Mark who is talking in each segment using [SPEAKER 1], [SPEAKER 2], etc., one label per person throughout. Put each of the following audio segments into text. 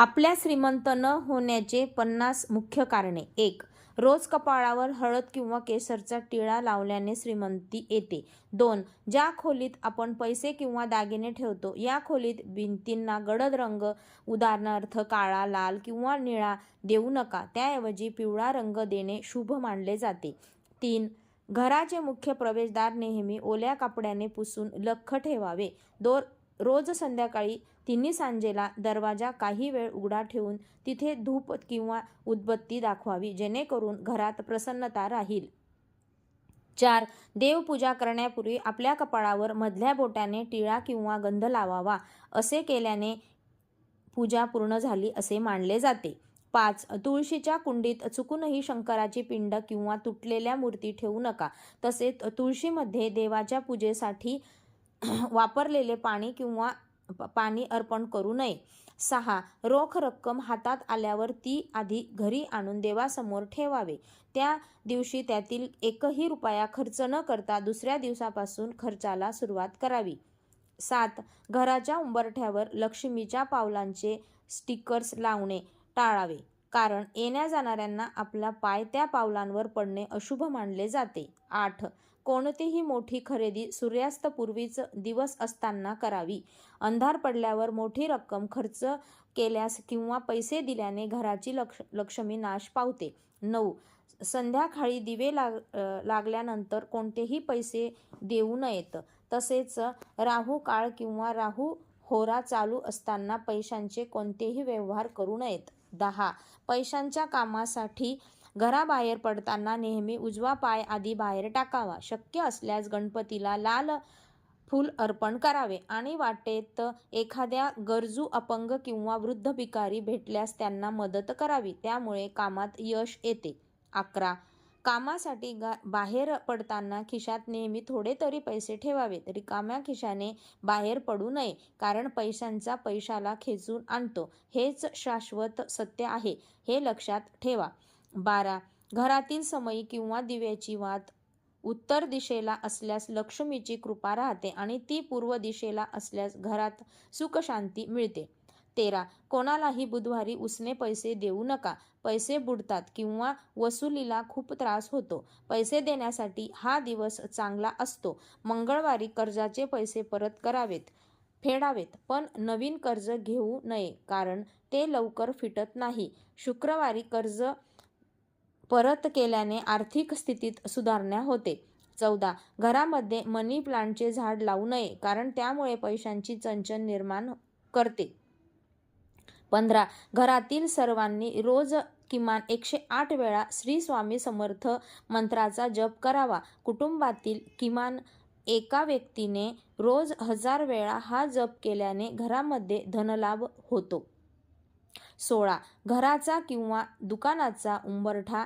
[SPEAKER 1] आपल्या श्रीमंत न होण्याचे 50 मुख्य कारणे. 1. रोज कपाळावर हळद किंवा केसरचा टिळा लावल्याने श्रीमंती येते. 2. ज्या खोलीत आपण पैसे किंवा दागिने ठेवतो या खोलीत भिंतींना गडद रंग उदाहरणार्थ काळा, लाल किंवा निळा देऊ नका. त्याऐवजी पिवळा रंग देणे शुभ मानले जाते. 3. घराचे मुख्य प्रवेशद्वार नेहमी ओल्या कपड्याने पुसून लख्ख ठेवावे. रोज संध्याकाळी तिन्ही सांजेला दरवाजा काही वेळ उघडा ठेवून तिथे धूप किंवा उदबत्ती दाखवावी जेणेकरून घरात प्रसन्नता राहील. 4. देवपूजा करण्यापूर्वी आपल्या कपाळावर मधल्या बोटाने टिळा किंवा गंध लावावा. असे केल्याने पूजा पूर्ण झाली असे मानले जाते. 5. तुळशीच्या कुंडीत चुकूनही शंकराची पिंड किंवा तुटलेल्या मूर्ती ठेवू नका. तसेच तुळशीमध्ये देवाच्या पूजेसाठी वापरलेले पाणी अर्पण करू नये. 6. रोख रक्कम हातात आल्यावर ती आधी घरी आणून देवासमोर ठेवावे. त्या दिवशी त्यातील एकही रुपया खर्च न करता दुसऱ्या दिवसापासून खर्चाला सुरुवात करावी. 7. घराच्या उंबरठ्यावर लक्ष्मीच्या पावलांचे स्टिकर्स लावणे टाळावे, कारण येण्या जाणाऱ्यांना आपला पाय त्या पावलांवर पडणे अशुभ मानले जाते. 8. कोणतीही मोठी खरेदी सूर्यास्तपूर्वीच दिवस असताना करावी. अंधार पडल्यावर मोठी रक्कम खर्च केल्यास किंवा पैसे दिल्याने घराची लक्ष्मी नाश पावते. 9. संध्याकाळी दिवे लागल्यानंतर कोणतेही पैसे देऊ नयेत. तसेच राहू काळ किंवा राहू होरा चालू असताना पैशांचे कोणतेही व्यवहार करू नयेत. 10. पैशांच्या कामासाठी घराबाहेर पडताना नेहमी उजवा पाय आधी बाहेर टाकावा. शक्य असल्यास गणपतीला लाल फूल अर्पण करावे आणि वाटेत एखाद्या गरजू अपंग किंवा वृद्ध भिकारी भेटल्यास त्यांना मदत करावी. त्यामुळे कामात यश येते. 11. कामासाठी बाहेर पडताना खिशात नेहमी थोडे तरी पैसे ठेवावेत. रिकाम्या खिशाने बाहेर पडू नये, कारण पैशांचा पैशाला खेचून आणतो. हेच शाश्वत सत्य आहे, हे लक्षात ठेवा. 12. घरातील समई किंवा दिव्याची वात उत्तर दिशेला असल्यास लक्ष्मीची कृपा राहते आणि ती पूर्व दिशेला असल्यास घरात सुखशांती मिळते. 13. कोणालाही बुधवारी उसने पैसे देऊ नका. पैसे बुडतात किंवा वसुलीला खूप त्रास होतो. पैसे देण्यासाठी हा दिवस चांगला असतो. मंगळवारी कर्जाचे पैसे परत फेडावेत, पण नवीन कर्ज घेऊ नये, कारण ते लवकर फिटत नाही. शुक्रवारी कर्ज परत केल्याने आर्थिक स्थितीत सुधारणा होते. 14. घरामध्ये मनी प्लांटचे झाड लावू नये, कारण त्यामुळे पैशांची चणचण निर्माण करते. 15. घरातील सर्वांनी रोज किमान 108 वेळा श्री स्वामी समर्थ मंत्राचा जप करावा. कुटुंबातील किमान एका व्यक्तीने रोज 1000 वेळा हा जप केल्याने घरामध्ये धनलाभ होतो. 16. घराचा किंवा दुकानाचा उंबरठा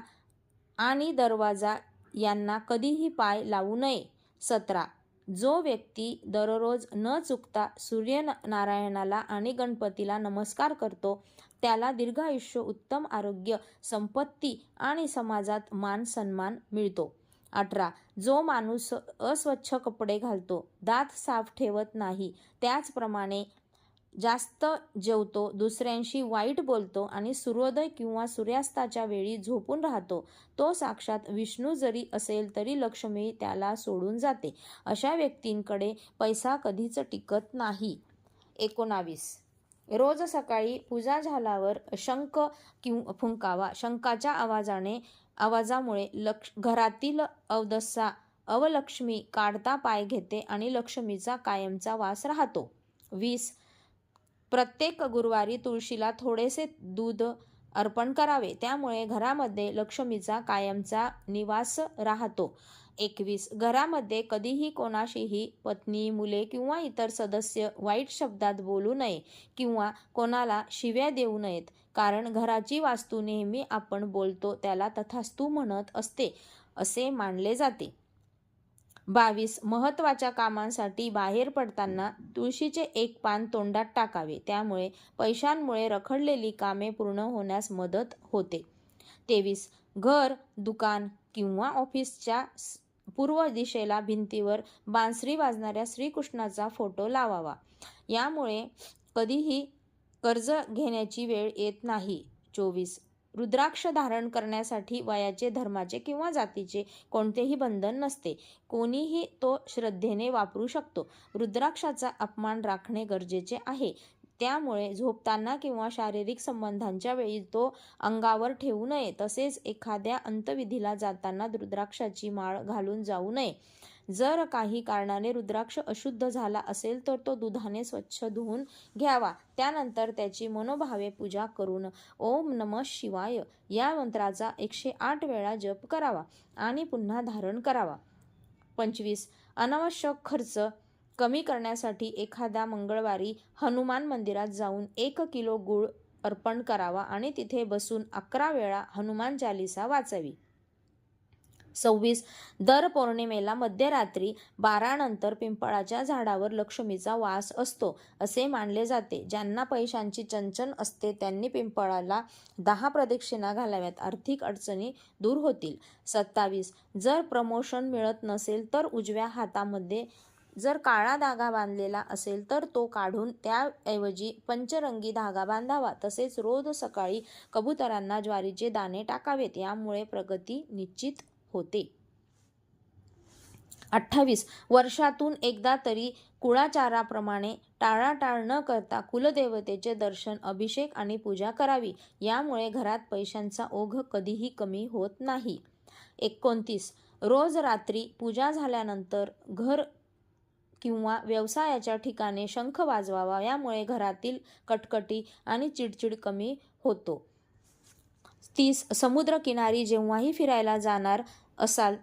[SPEAKER 1] आणि दरवाजा यांना कधीही पाय लावू नये. 17. जो व्यक्ती दररोज न चुकता सूर्यनारायणाला आणि गणपतीला नमस्कार करतो त्याला दीर्घायुष्य, उत्तम आरोग्य, संपत्ती आणि समाजात मान सन्मान मिळतो. 18. जो माणूस अस्वच्छ कपडे घालतो, दात साफ ठेवत नाही, त्याचप्रमाणे जास्त जेवतो, दुसऱ्यांशी वाईट बोलतो आणि सूर्योदय किंवा सूर्यास्ताच्या वेळी झोपून राहतो, तो साक्षात विष्णू जरी असेल तरी लक्ष्मी त्याला सोडून जाते. अशा व्यक्तींकडे पैसा कधीच टिकत नाही. 19. रोज सकाळी पूजा झाल्यावर शंख फुंकावा. शंखाच्या आवाजामुळे घरातील अवलक्ष्मी काढता पाय घेते आणि लक्ष्मीचा कायमचा वास राहतो. 20. प्रत्येक गुरुवारी तुळशीला थोडेसे दूध अर्पण करावे. त्यामुळे घरामध्ये लक्ष्मीचा कायमचा निवास राहतो. 21. घरामध्ये कधीही कोणाशीही पत्नी, मुले किंवा इतर सदस्य वाईट शब्दात बोलू नये किंवा कोणाला शिव्या देऊ नयेत, कारण घराची वास्तू नेहमी आपण बोलतो त्याला तथास्तु म्हणत असते असे मानले जाते. 22. महत्त्वाच्या कामांसाठी बाहेर पडताना तुळशीचे एक पान तोंडात टाकावे. त्यामुळे पैशांमुळे रखडलेली कामे पूर्ण होण्यास मदत होते. 23. घर, दुकान किंवा ऑफिसच्या पूर्व दिशेला भिंतीवर बांसरी वाजणाऱ्या श्रीकृष्णाचा फोटो लावावा. यामुळे कधीही कर्ज घेण्याची वेळ येत नाही. 24. रुद्राक्ष धारण करण्यासाठी वयाचे, धर्माचे किंवा जातीचे कोणतेही बंधन नसते. कोणीही तो श्रद्धेने वापरू शकतो. रुद्राक्षाचा अपमान राखणे गरजेचे आहे. त्यामुळे झोपताना किंवा शारीरिक संबंधांच्या वेळी तो अंगावर ठेवू नये. तसेच एखाद्या अंत्यविधीला जाताना रुद्राक्षाची माळ घालून जाऊ नये. जर काही कारणाने रुद्राक्ष अशुद्ध झाला असेल तर तो दुधाने स्वच्छ धुवून घ्यावा. त्यानंतर त्याची मनोभावे पूजा करून ओम नमः शिवाय या मंत्राचा 108 वेळा जप करावा आणि पुन्हा धारण करावा. 25. अनावश्यक खर्च कमी करण्यासाठी एखाद्या मंगळवारी हनुमान मंदिरात जाऊन 1 किलो गूळ अर्पण करावा आणि तिथे बसून 11 वेळा हनुमान चालीसा वाचावी. 26. दर पौर्णिमेला मध्यरात्री 12 नंतर पिंपळाच्या झाडावर लक्ष्मीचा वास असतो असे मानले जाते. ज्यांना पैशांची चणचण असते त्यांनी पिंपळाला 10 प्रदक्षिणा घालाव्यात. आर्थिक अडचणी दूर होतील. 27. जर प्रमोशन मिळत नसेल तर उजव्या हातामध्ये जर काळा धागा बांधलेला असेल तर तो काढून त्याऐवजी पंचरंगी धागा बांधावा. तसेच रोज सकाळी कबुतरांना ज्वारीचे दाणे टाकावेत. यामुळे प्रगती निश्चित होते. 28. वर्षातून एकदा तरी कुळाचाराप्रमाणे टाळाटाळ न करता कुलदेवतेचे दर्शन, अभिषेक आणि पूजा करावी. यामुळे घरात पैशांचा ओघ कधीही कमी होत नाही. 29. रोज रात्री पूजा झाल्यानंतर घर किंवा व्यवसायाच्या ठिकाणी शंख वाजवावा. यामुळे घरातील कटकटी आणि चिडचिड कमी होतो. 30. समुद्रकिनारी जेव्हाही फिरायला जाणार असाल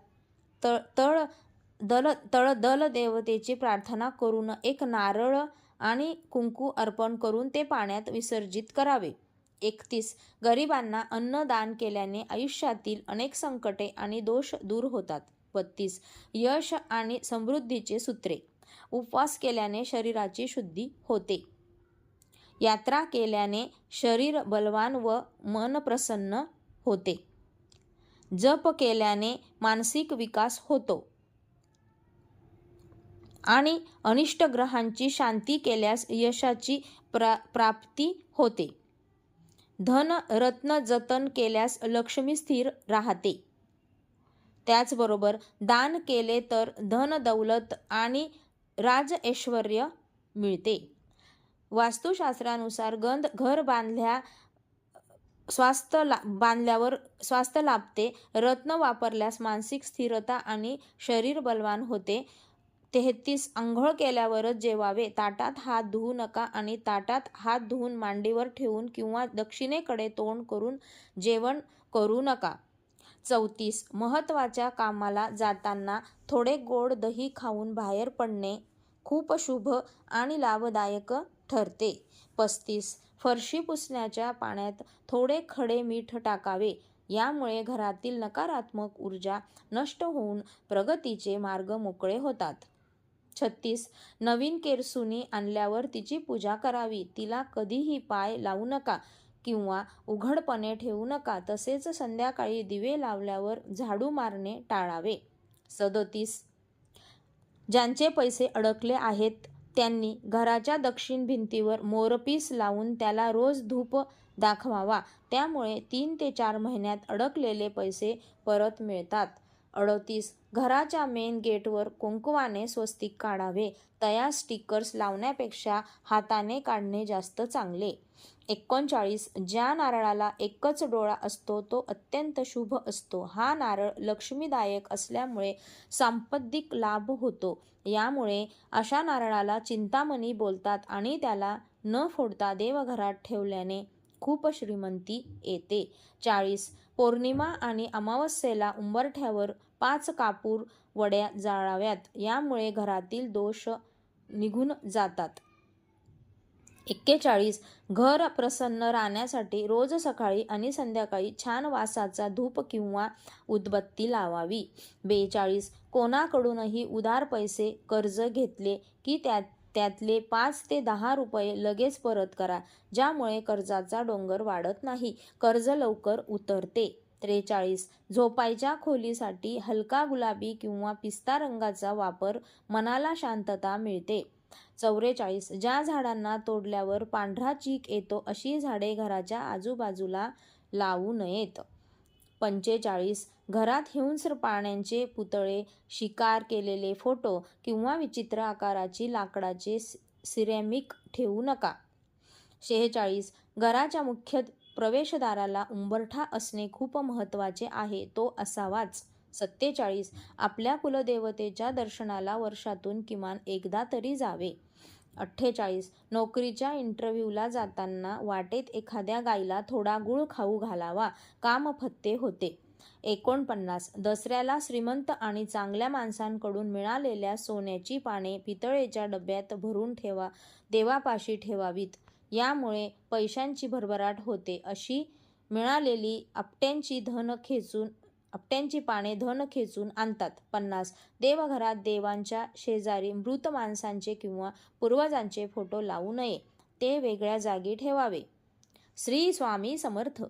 [SPEAKER 1] तर दल देवतेची प्रार्थना करून एक नारळ आणि कुंकू अर्पण करून ते पाण्यात विसर्जित करावे. 31. गरिबांना अन्न दान केल्याने आयुष्यातील अनेक संकटे आणि दोष दूर होतात. 32. यश आणि समृद्धीचे सूत्रे. उपवास केल्याने शरीराची शुद्धी होते. यात्रा केल्याने शरीर बलवान व मन प्रसन्न होते. जप केल्याने मानसिक विकास होतो आणि अनिष्ट ग्रहांची शांती केल्यास यशाची प्राप्ती होते. धन रत्न जतन केल्यास लक्ष्मी स्थिर राहते. त्याचबरोबर दान केले तर धन दौलत आणि राज ऐश्वर्य मिळते. वास्तुशास्त्रानुसार घर बांधल्यावर स्वास्थ्य लाभते. रत्न वापरल्यास मानसिक स्थिरता आणि शरीर बलवान होते. 33. अंघोळ केल्यावरच जेवावे. ताटात हात धुवू नका आणि ताटात हात धुवून मांडीवर ठेवून किंवा दक्षिणेकडे तोंड करून जेवण करू नका. 34. महत्त्वाच्या कामाला जाताना थोडे गोड दही खाऊन बाहेर पडणे खूप शुभ आणि लाभदायक ठरते. 35. फरशी पुसण्याच्या पाण्यात थोडे खडे मीठ टाकावे. यामुळे घरातील नकारात्मक ऊर्जा नष्ट होऊन प्रगतीचे मार्ग मोकळे होतात. 36. नवीन केरसुणी आणल्यावर तिची पूजा करावी. तिला कधीही पाय लावू नका किंवा उघडपणे ठेवू नका. तसेच संध्याकाळी दिवे लावल्यावर झाडू मारणे टाळावे. 37. ज्यांचे पैसे अडकले आहेत त्यांनी घराच्या दक्षिण भिंतीवर मोरपीस लावून त्याला रोज धूप दाखवावा. त्यामुळे 3 ते 4 महिन्यात अडकलेले पैसे परत मिळतात. 38. घराच्या मेन गेटवर कुंकवाने स्वस्तिक काढावे. तयार स्टिकर्स लावण्यापेक्षा हाताने काढणे जास्त चांगले. 39. ज्या नारळाला एकच डोळा असतो तो अत्यंत शुभ असतो. हा नारळ लक्ष्मीदायक असल्यामुळे सांपत्तिक लाभ होतो. यामुळे अशा नारळाला चिंतामणी बोलतात आणि त्याला न फोडता देवघरात ठेवल्याने खूप श्रीमंती येते. 40. पौर्णिमा आणि अमावस्येला उंबरठ्यावर 5 कापूर वड्या जाळाव्यात. यामुळे घरातील दोष निघून जातात. 41. घर प्रसन्न राहण्यासाठी रोज सकाळी आणि संध्याकाळी छान वासाचा धूप किंवा उदबत्ती लावावी. 42. कोणाकडूनही उधार पैसे कर्ज घेतले की त्यातले 5 ते 10 रुपये लगेच परत करा. ज्यामुळे कर्जाचा डोंगर वाढत नाही, कर्ज लवकर उतरते. 43. झोपायच्या खोलीसाठी हलका गुलाबी किंवा पिस्ता रंगाचा वापर मनाला शांतता मिळते. 44 ज्या झाडांना तोडल्यावर पांढरा चीक येतो अशी झाडे घराच्या आजूबाजूला लावू नयेत. 45 घरात हिंस्र प्राण्यांचे पुतळे, शिकार केलेले फोटो किंवा विचित्र आकाराची लाकडाचे सिरॅमिक ठेवू नका. 46 घराच्या मुख्य प्रवेशद्वाराला उंबरठा असणे खूप महत्त्वाचे आहे, तो असावाच. 47 आपल्या कुलदेवतेच्या दर्शनाला वर्षातून किमान एकदा तरी जावे. 48 नोकरीच्या इंटरव्ह्यूला जाताना वाटेत एखाद्या गाईला थोडा गूळ खाऊ घालावा, कामफत्ते होते. 49 दसऱ्याला श्रीमंत आणि चांगल्या माणसांकडून मिळालेल्या सोन्याची पाने पितळेच्या डब्यात भरून देवापाशी ठेवावीत. यामुळे पैशांची भरभराट होते. अशी मिळालेली आपट्यांची पाने धन खेचून आणतात. 50 देवघरात देवांच्या शेजारी मृत माणसांचे किंवा पूर्वजांचे फोटो लावू नये, ते वेगळ्या जागी ठेवावे. श्री स्वामी समर्थ.